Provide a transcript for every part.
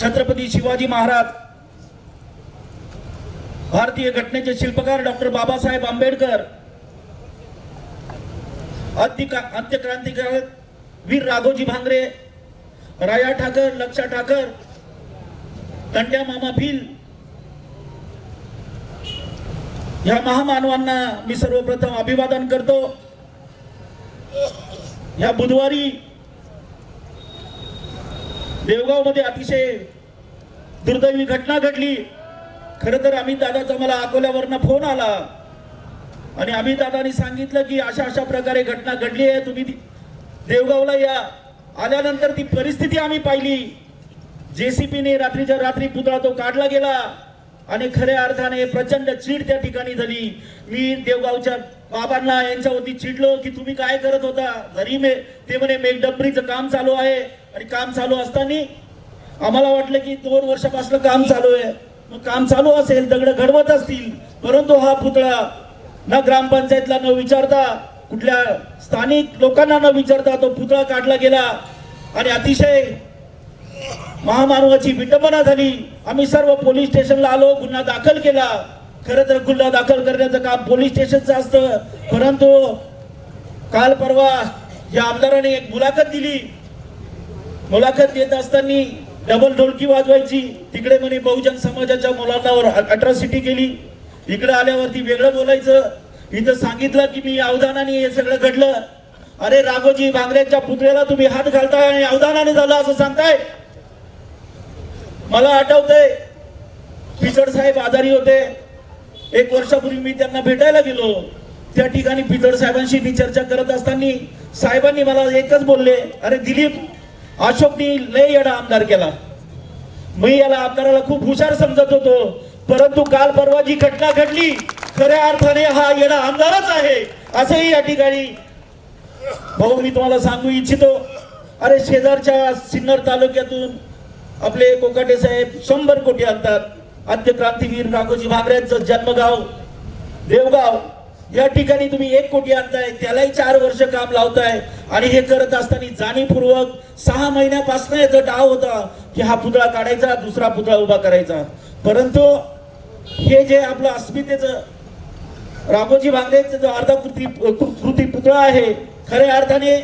छत्रपती शिवाजी महाराज, भारतीय घटनेचे शिल्पकार डॉक्टर बाबासाहेब आंबेडकर, अंत्यक्रांतिकारक वीर राघोजी भांगरे, राया ठाकर, लक्षा ठाकर, तंट्या मामा भिल या महामानवांना मी सर्वप्रथम अभिवादन करतो। या बुधवारी देवगाव मध्ये अतिशय दुर्दैवी घटना घडली। खरं तर अमित दादाचा मला अकोल्यावरनं फोन आला आणि अमित दादांनी सांगितलं की अशा अशा प्रकारे घटना घडली आहे, तुम्ही देवगावला या। आल्यानंतर ती परिस्थिती आम्ही पाहिली। जेसीपीने रात्रीच्या रात्री पुतळा तो काढला गेला आणि खऱ्या अर्थाने प्रचंड चीड त्या ठिकाणी झाली। मी देवगावच्या बाबांना यांच्यावरती चिडलो की तुम्ही काय करत होता घरी? ते म्हणे मेघडंबरीचं काम चालू आहे आणि काम चालू असताना आम्हाला वाटलं की 2 वर्षापासून काम चालू आहे, मग काम चालू असेल, दगड घडवत असतील, परंतु हा पुतळा ना ग्रामपंचायतला न विचारता, कुठल्या स्थानिक लोकांना न विचारता तो पुतळा काढला गेला आणि अतिशय महामानवाची विटंबना झाली। आम्ही सर्व पोलीस स्टेशनला आलो, गुन्हा दाखल केला। खरं तर गुन्हा दाखल करण्याचं काम पोलीस स्टेशनचं असतं, परंतु काल परवा या आमदाराने एक मुलाखत दिली। मुलाखत देत असताना डबल ढोलकी वाजवायची, तिकडे म्हणे बहुजन समाजाच्या मुलांवर अट्रॉसिटी केली, इकडे आल्यावरती वेगळं बोलायचं। इथं सांगितलं की मी अवधानाने हे सगळं घडलं। अरे राघोजी भांगरेच्या पुतळ्याला तुम्ही हात घालताय आणि अवधानाने झालं असं सांगताय? मला आठवतंय पिचड साहेब आजारी होते, 1 वर्षापूर्वी मी त्यांना भेटायला गेलो। त्या ठिकाणी पिचड साहेबांशी मी चर्चा करत असताना साहेबांनी मला एकच बोलले, अरे दिलीप, अशोकनी लय येडा आमदार केला। मी याला आमदाराला खूप हुशार समजत होतो, परंतु काल परवा जी घटना घडली खऱ्या अर्थाने हा येडा आमदारच आहे असंही या ठिकाणी भाऊ मी तुम्हाला सांगू इच्छितो। अरे शेजारच्या सिन्नर तालुक्यातून आपले कोकाटे साहेब 100 कोटी आणतात। अंत्यक्रांतीवीर राघोजी भांगरेंचं जन्मगाव देवगाव, या ठिकाणी तुम्ही 1 कोटी आणताय, त्यालाही 4 वर्ष काम लावताय आणि हे करत असताना जाणीवपूर्वक 6 महिन्यापासून याचा डाव होता की हा पुतळा काढायचा, दुसरा पुतळा उभा करायचा। परंतु हे जे आपलं अस्मितेचं राघोजी भांगरेंचं जो अर्धाकृती पुतळा आहे, खऱ्या अर्थाने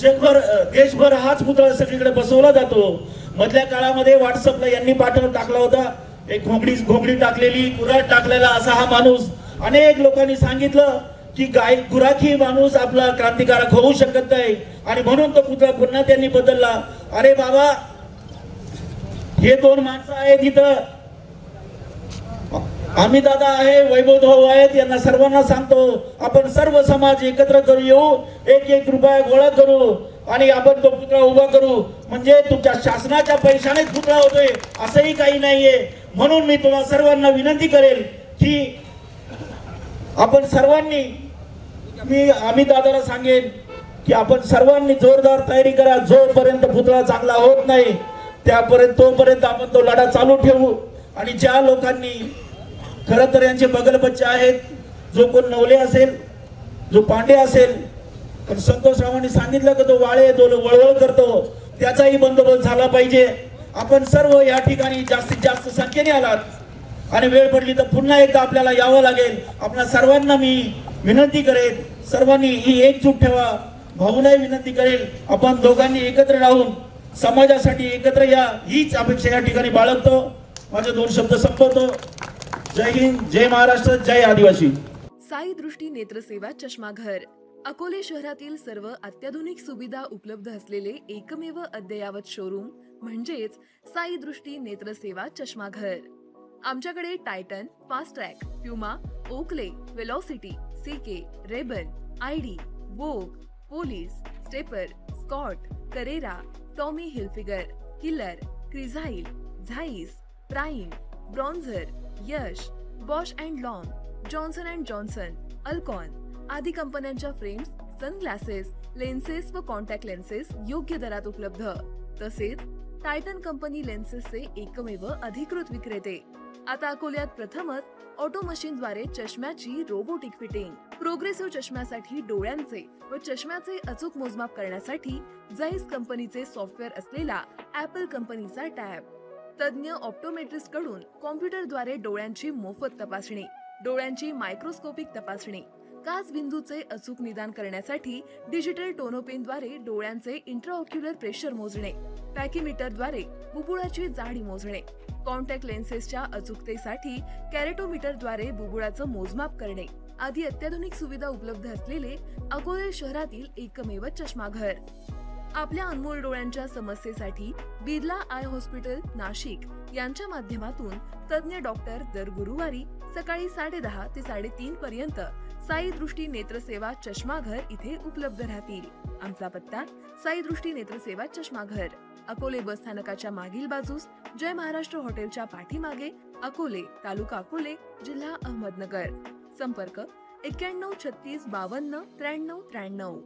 जगभर देशभर हाच पुतळा सगळीकडे बसवला जातो। मधल्या काळामध्ये व्हॉट्सअपला यांनी पाठवून टाकला होता, एक घोंगडी टाकलेली, कुऱ्हाड टाकलेला असा हा माणूस। अनेक लोकांनी सांगितलं की गुराखी माणूस आपला क्रांतिकारक होऊ शकत नाही आणि म्हणून तो पुतळा पुन्हा त्यांनी बदलला। अरे बाबा, हे 2 माणसं आहेत इथं, आम्ही दादा आहे, वैभव भाऊ आहेत, यांना सर्वांना सांगतो आपण सर्व समाज एकत्र करू, येऊ 1-1 रुपया गोळा करू आणि आपण तो पुतळा उभा करू। म्हणजे तुमच्या शासनाच्या पैशानेच पुतळा होतोय असंही काही नाहीये। म्हणून मी तुम्हाला सर्वांना विनंती करेल की आपण सर्वांनी, मी अमित दादाला सांगेन की आपण सर्वांनी जोरदार तयारी करा। जोपर्यंत पुतळा चांगला होत नाही तोपर्यंत आपण तो लढा चालू ठेवू। आणि ज्या लोकांनी खरं तर यांचे बगल बच्चे आहेत, जो कोण नवले असेल, जो पांडे असेल, पण संतोष रावांनी सांगितलं की तो वाळे वळवळ करतो, त्याचाही बंदोबस्त झाला पाहिजे। आपण सर्व या ठिकाणी जास्तीत जास्त संख्येने आलात आणि वेळ पडली तर पुन्हा एकदा आपल्याला यावं लागेल। आपल्या सर्वांना मी विनंती करेन, सर्वांनी ही एकजूट ठेवा। भाऊलाही विनंती करेल, आपण दोघांनी एकत्र राहून समाजासाठी एकत्र या, हीच अपेक्षा या ठिकाणी बाळगतो। माझे 2 शब्द संपवतो। जय हिंद, जय महाराष्ट्र, जय आदिवासी। साई दृष्टी नेत्रसेवा चष्माघर, अकोले शहरातील सर्व अत्याधुनिक सुविधा उपलब्ध असलेले एकमेव अद्ययावत शोरूम म्हणजेच साई दृष्टी नेत्रसेवा चष्माघर। आमच्याकडे Titan, Fastrack, Puma, Oakley, Velocity, CK, Rayban, ID, Vogue, Police, Stepper, Scott, Carrera, Tommy Hilfiger, Killer, Crizal, Zeiss, Prime, Bronzer, Yash, Bausch and Lomb, Johnson and Johnson, Alcon आदी कंपन्यांच्या फ्रेम्स, सनग्लासेस, लेन्सेस व कॉन्टॅक्ट लेन्सेस योग्य दरात उपलब्ध। तसेच Titan company लेन्सेसचे एकमेव अधिकृत विक्रेते। आता अकोल्यात प्रथमच ऑटो मशीनद्वारे चष्म्याची रोबोटिक फिटिंग, प्रोग्रेसिव्ह चष्म्यासाठी डोळ्यांचे व चष्म्याचे अचूक मोजमाप करण्यासाठी जाईस कंपनीचे सॉफ्टवेअर असलेला ॲपल कंपनीचा टॅब, तज्ञ ऑप्टोमेट्रिस्ट कडून कॉम्प्युटरद्वारे डोळ्यांची मोफत तपासणी, डोळ्यांची मायक्रोस्कोपिक तपासणी, काच बिंदूचे अचूक निदान करण्यासाठी डिजिटल टोनोपेनद्वारे डोळ्यांचे इंट्राऑक्युलर प्रेशर मोजणे, पॅकीमीटरद्वारे बुबुळाची जाडी मोजणे, कॉन्टॅक्ट लेन्सेसच्या अचूकतेसाठी कॅरेटोमीटरद्वारे बुबुळाचं मोजमाप करणे आदी अत्याधुनिक सुविधा उपलब्ध असलेले अकोले शहरातील एकमेव चष्माघर. आपल्या अनमोल डोळ्यांच्या समस्येसाठी बिर्ला आय हॉस्पिटल नाशिक यांच्या माध्यमातून तज्ञ डॉक्टर दर गुरुवारी सकाळी 10:30 ते 3:30 पर्यंत साई दृष्टी नेत्रसेवा चष्माघर इथे उपलब्ध राहतील. आमचा पत्ता साई दृष्टी नेत्रसेवा चष्माघर, अकोले बस स्थानकाच्या मागील बाजूस, जय महाराष्ट्र हॉटेलच्या पाठीमागे, अकोले, तालुका अकोले, जिल्हा अहमदनगर. संपर्क 91 36 52 93 93.